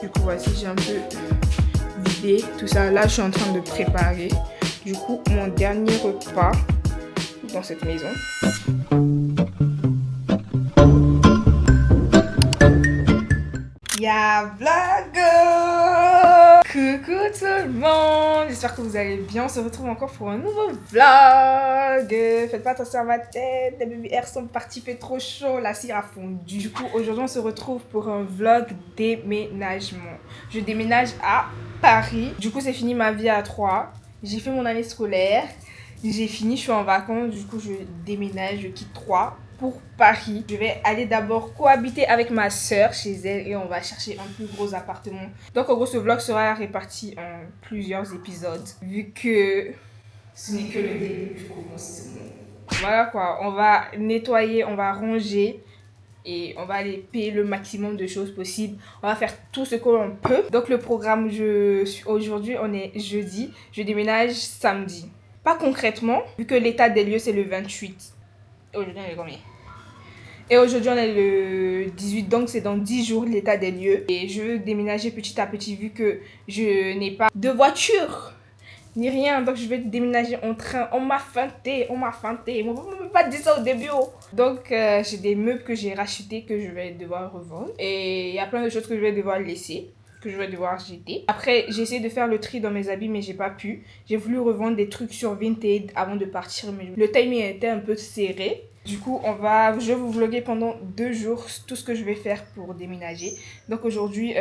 Du coup, voici, j'ai un peu vidé tout ça. Là, je suis en train de préparer, du coup, mon dernier repas dans cette maison. Ya vlog! Coucou tout le monde! J'espère que vous allez bien. On se retrouve encore pour un nouveau vlog. Faites pas attention à ma tête. Les bébés airs sont partis, fait trop chaud. La cire a fondu. Du coup, aujourd'hui, on se retrouve pour un vlog déménagement. Je déménage à Paris. Du coup, c'est fini ma vie à 3. J'ai fait mon année scolaire. J'ai fini, je suis en vacances. Du coup, je déménage, je quitte 3 pour Paris. Je vais aller d'abord cohabiter avec ma soeur chez elle et on va chercher un plus gros appartement. Donc en gros ce vlog sera réparti en plusieurs épisodes vu que ce n'est que le début du commencement. Voilà quoi, on va nettoyer, on va ranger et on va aller payer le maximum de choses possibles. On va faire tout ce que l'on peut. Donc le programme, aujourd'hui on est jeudi, je déménage samedi. Pas concrètement, vu que l'état des lieux c'est le 28. Aujourd'hui on est combien? Et aujourd'hui, on est le 18, donc c'est dans 10 jours l'état des lieux. Et je veux déménager petit à petit vu que je n'ai pas de voiture ni rien. Donc je vais déménager en train. On m'a feinté. On ne peut pas dire ça au début. Donc j'ai des meubles que j'ai rachetés que je vais devoir revendre. Et il y a plein de choses que je vais devoir laisser, que je vais devoir jeter. Après, j'ai essayé de faire le tri dans mes habits, mais j'ai pas pu. J'ai voulu revendre des trucs sur Vinted avant de partir, mais le timing était un peu serré. Du coup, je vais vous vlogger pendant 2 jours tout ce que je vais faire pour déménager. Donc aujourd'hui,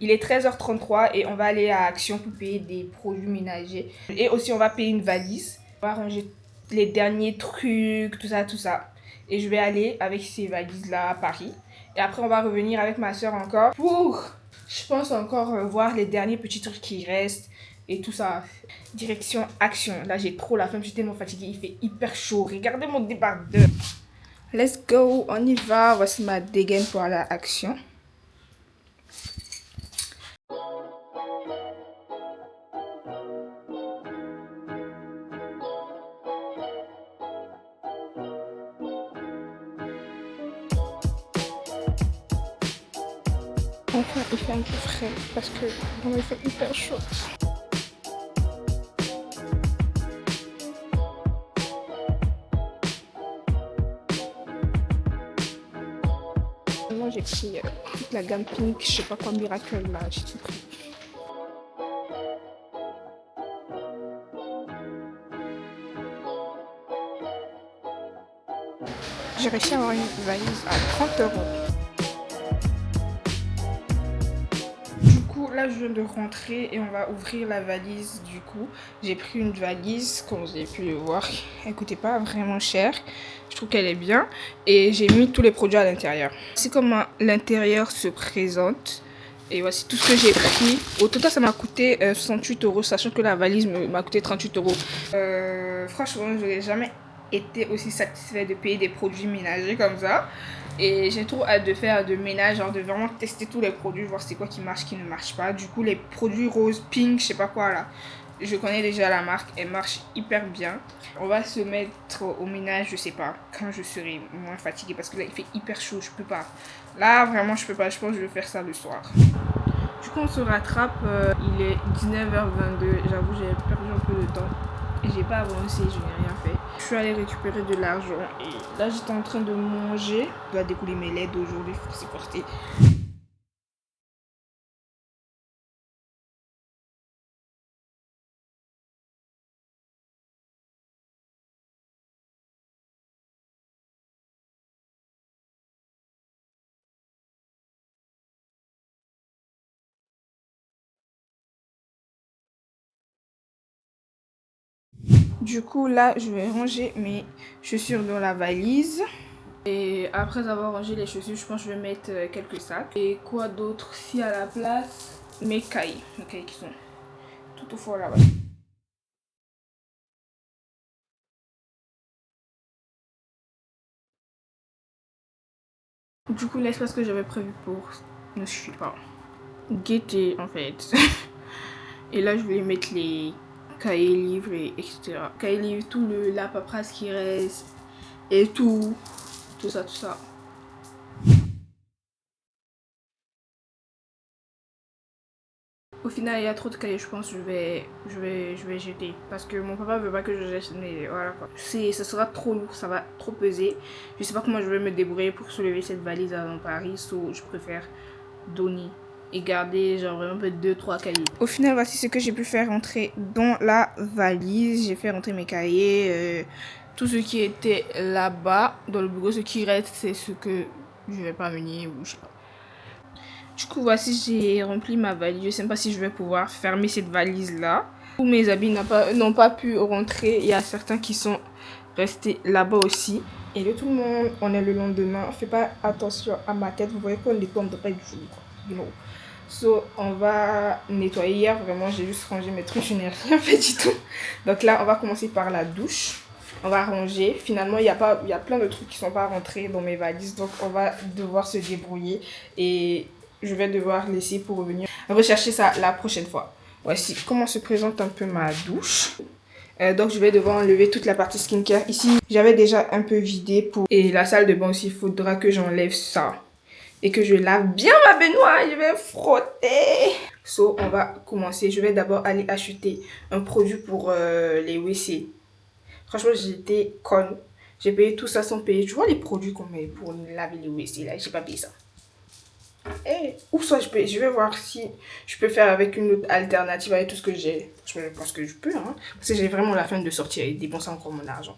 il est 13h33 et on va aller à Action pour payer des produits ménagers. Et aussi, on va payer une valise. On va ranger les derniers trucs, tout ça, tout ça. Et je vais aller avec ces valises-là à Paris. Et après, on va revenir avec ma soeur encore pour, je pense, encore voir les derniers petits trucs qui restent et tout ça. Direction Action. Là, j'ai trop la flemme, je suis tellement fatiguée. Il fait hyper chaud. Regardez mon débardeur. Let's go, on y va. Voici ma dégaine pour aller à Action. Enfin, il fait un peu frais parce que il fait hyper chaud. Moi, j'ai pris toute la gamme Pink, je sais pas quoi, Miracle là, j'ai tout pris. J'ai réussi à avoir une valise à 30 €. Du coup, là, je viens de rentrer et on va ouvrir la valise. Du coup, j'ai pris une valise, comme vous avez pu le voir. Elle coûtait pas vraiment cher. Je trouve qu'elle est bien. Et j'ai mis tous les produits à l'intérieur. C'est comment l'intérieur se présente. Et voici tout ce que j'ai pris. Au total, ça m'a coûté 68 €, sachant que la valise m'a coûté 38 €. Franchement, je n'aurais jamais été aussi satisfaite de payer des produits ménagers comme ça. Et j'ai trop hâte de faire de ménage, genre de vraiment tester tous les produits, voir c'est quoi qui marche, qui ne marche pas. Du coup, les produits rose, pink, je sais pas quoi là, je connais déjà la marque, elle marche hyper bien. On va se mettre au ménage, je sais pas, quand je serai moins fatiguée parce que là il fait hyper chaud, je peux pas. Là vraiment je peux pas, je pense que je vais faire ça le soir. Du coup on se rattrape, il est 19h22, j'avoue j'ai perdu un peu de temps. Et j'ai pas avancé, je n'ai rien fait. Je suis allée récupérer de l'argent et là j'étais en train de manger. Je dois découler mes laits d'aujourd'hui, il faut s'y porter. Du coup là je vais ranger mes chaussures dans la valise. Et après avoir rangé les chaussures, je pense que je vais mettre quelques sacs. Et quoi d'autre? Si à la place, mes cahiers qui sont tout au fond là-bas. Du coup, l'espace que j'avais prévu pour ne suffit pas. Guettez en fait. Et là, je vais mettre les cahiers, livres, et etc. Cahiers, livres, tout la paperasse qui reste. Et tout. Tout ça, tout ça. Au final, il y a trop de cahiers, je pense, je vais jeter. Parce que mon papa veut pas que je jette, mais voilà quoi. Ça sera trop lourd, ça va trop peser. Je sais pas comment je vais me débrouiller pour soulever cette valise dans Paris, so je préfère donner et garder genre vraiment deux trois cahiers. Au final, voici ce que j'ai pu faire rentrer dans la valise. J'ai fait rentrer mes cahiers, tout ce qui était là-bas dans le bureau. Ce qui reste, c'est ce que je vais pas mener ou je sais pas. Du coup, voici, j'ai rempli ma valise. Je sais pas si je vais pouvoir fermer cette valise-là. Tous mes habits n'ont pas pu rentrer. Il y a certains qui sont restés là-bas aussi. Et de tout le monde, on est le lendemain. Fais pas attention à ma tête. Vous voyez qu'on est comme de près du jour. You know. So, on va nettoyer. Hier, vraiment, j'ai juste rangé mes trucs. Je n'ai rien fait du tout. Donc là, on va commencer par la douche. On va ranger. Finalement, il y a plein de trucs qui sont pas rentrés dans mes valises. Donc, on va devoir se débrouiller. Et je vais devoir laisser pour revenir rechercher ça la prochaine fois. Voici comment se présente un peu ma douche. Donc, je vais devoir enlever toute la partie skincare. Ici, j'avais déjà un peu vidé pour... Et la salle de bain aussi, il faudra que j'enlève ça. Et que je lave bien ma baignoire. Je vais frotter. So, on va commencer. Je vais d'abord aller acheter un produit pour les WC. Franchement, j'étais conne. J'ai payé tout ça sans payer. Tu vois les produits qu'on met pour laver les WC là, j'ai pas payé ça. Ou soit je vais voir si je peux faire avec une autre alternative avec tout ce que j'ai. Je pense que je peux, hein. Parce que j'ai vraiment la flemme de sortir et dépenser encore mon argent.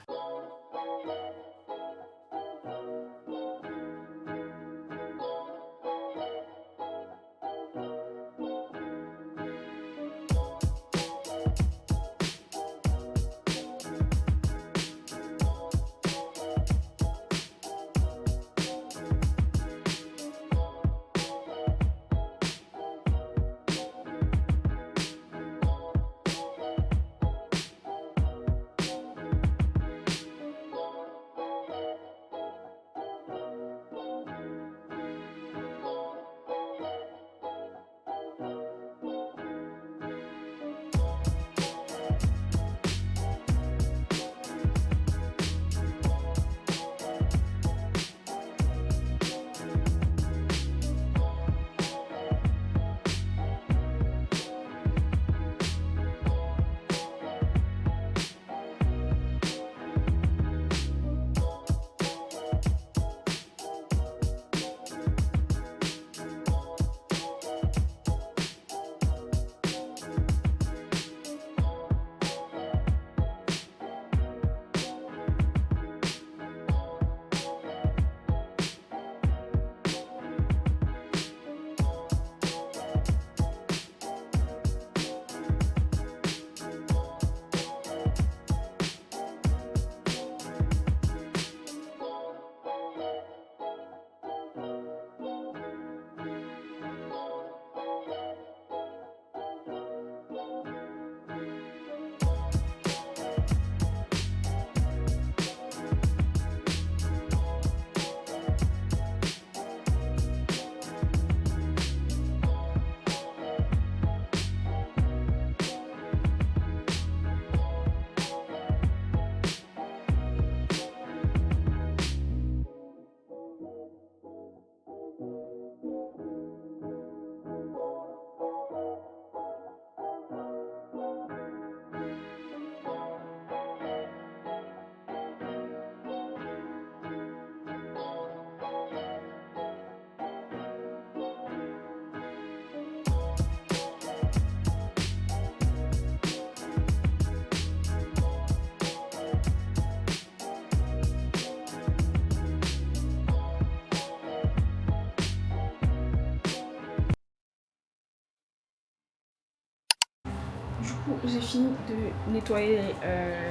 Du coup, j'ai fini de nettoyer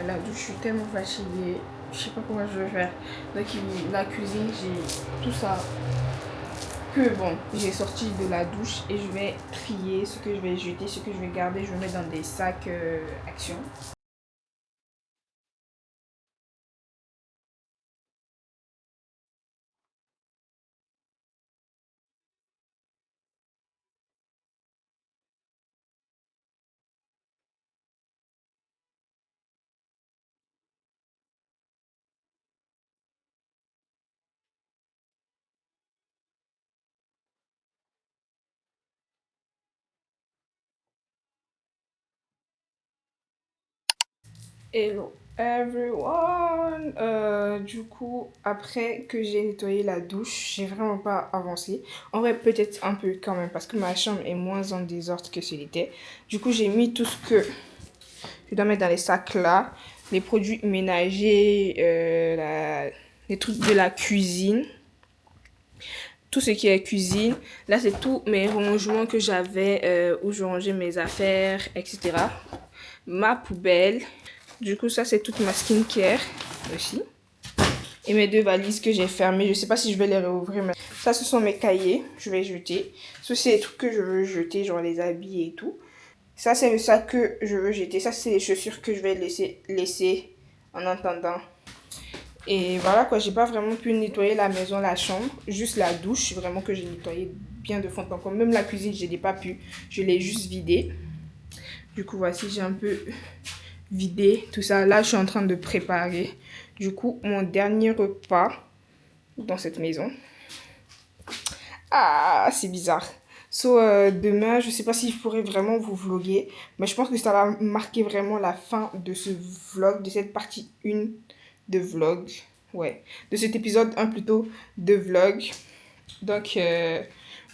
la douche. Je suis tellement fatiguée. Je sais pas comment je vais faire. Donc, la cuisine, j'ai tout ça. Que bon, j'ai sorti de la douche et je vais trier ce que je vais jeter, ce que je vais garder. Je vais mettre dans des sacs Action. Hello everyone! Du coup, après que j'ai nettoyé la douche, j'ai vraiment pas avancé. En vrai, peut-être un peu quand même, parce que ma chambre est moins en désordre que ce l'était. Du coup, j'ai mis tout ce que je dois mettre dans les sacs là. Les produits ménagers, les trucs de la cuisine. Tout ce qui est cuisine. Là, c'est tous mes rangements que j'avais où je rangeais mes affaires, etc. Ma poubelle. Du coup, ça, c'est toute ma skincare aussi. Et mes deux valises que j'ai fermées. Je sais pas si je vais les réouvrir. Mais ça, ce sont mes cahiers. Je vais jeter. Ceci, c'est les trucs que je veux jeter, genre les habits et tout. Ça, c'est le sac que je veux jeter. Ça, c'est les chaussures que je vais laisser en attendant. Et voilà quoi, j'ai pas vraiment pu nettoyer la maison, la chambre. Juste la douche, vraiment que j'ai nettoyé bien de fond en comble. Même la cuisine, je n'ai pas pu. Je l'ai juste vidée. Du coup, voici, j'ai un peu vidé tout ça. Là, je suis en train de préparer, du coup, mon dernier repas dans cette maison. Ah, c'est bizarre. Demain, je sais pas si je pourrais vraiment vous vlogger, mais je pense que ça va marquer vraiment la fin de ce vlog, de cette partie 1 de vlog. Ouais, de cet épisode 1 plutôt de vlog. Donc,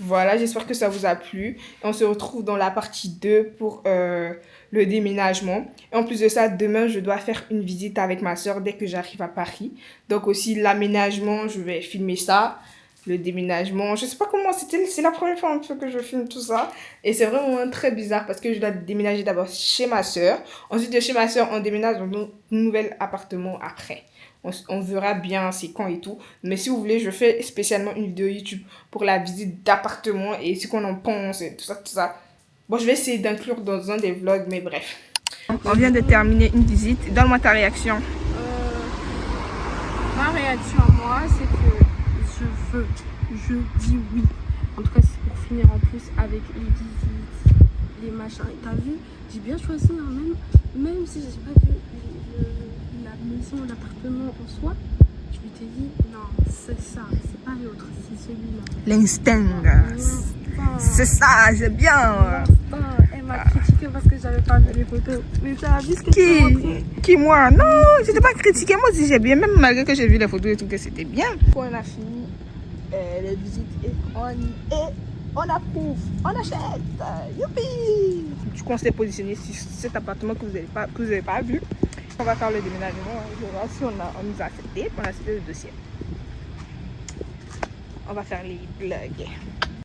voilà, j'espère que ça vous a plu. Et on se retrouve dans la partie 2 pour le déménagement. Et en plus de ça, demain, je dois faire une visite avec ma soeur dès que j'arrive à Paris. Donc aussi, l'aménagement, je vais filmer ça. Le déménagement, je sais pas comment, c'est la première fois un peu que je filme tout ça. Et c'est vraiment très bizarre parce que je dois déménager d'abord chez ma soeur. Ensuite, de chez ma soeur, on déménage dans un nouvel appartement après. On verra bien c'est quand et tout. Mais si vous voulez, je fais spécialement une vidéo YouTube pour la visite d'appartement et ce qu'on en pense et tout ça, tout ça. Bon, je vais essayer d'inclure dans un des vlogs, mais bref. On vient de terminer une visite. Donne-moi ta réaction. Ma réaction à moi, c'est que je dis oui. En tout cas, c'est pour finir en plus avec les visites, les machins. Et t'as vu, j'ai bien choisi, hein, même si j'ai pas vu la maison, l'appartement en soi. Je lui t'ai dit, non, c'est ça, c'est pas l'autre, c'est celui-là. L'instinct. C'est ça, j'aime bien. Elle m'a critiqué parce que j'avais pas vu les photos. Mais tu as vu ce que tu as montré? Qui, moi? Non, je t'ai pas critiqué. Moi aussi, j'ai bien. Même malgré que j'ai vu les photos et tout, que c'était bien. On a fini les visites et on approuve, on achète. Youpi! Du coup, on s'est positionné sur cet appartement que vous avez pas vu. On va faire le déménagement. Je vais voir si on nous a accepté. On a accepté le dossier. On va faire les blagues.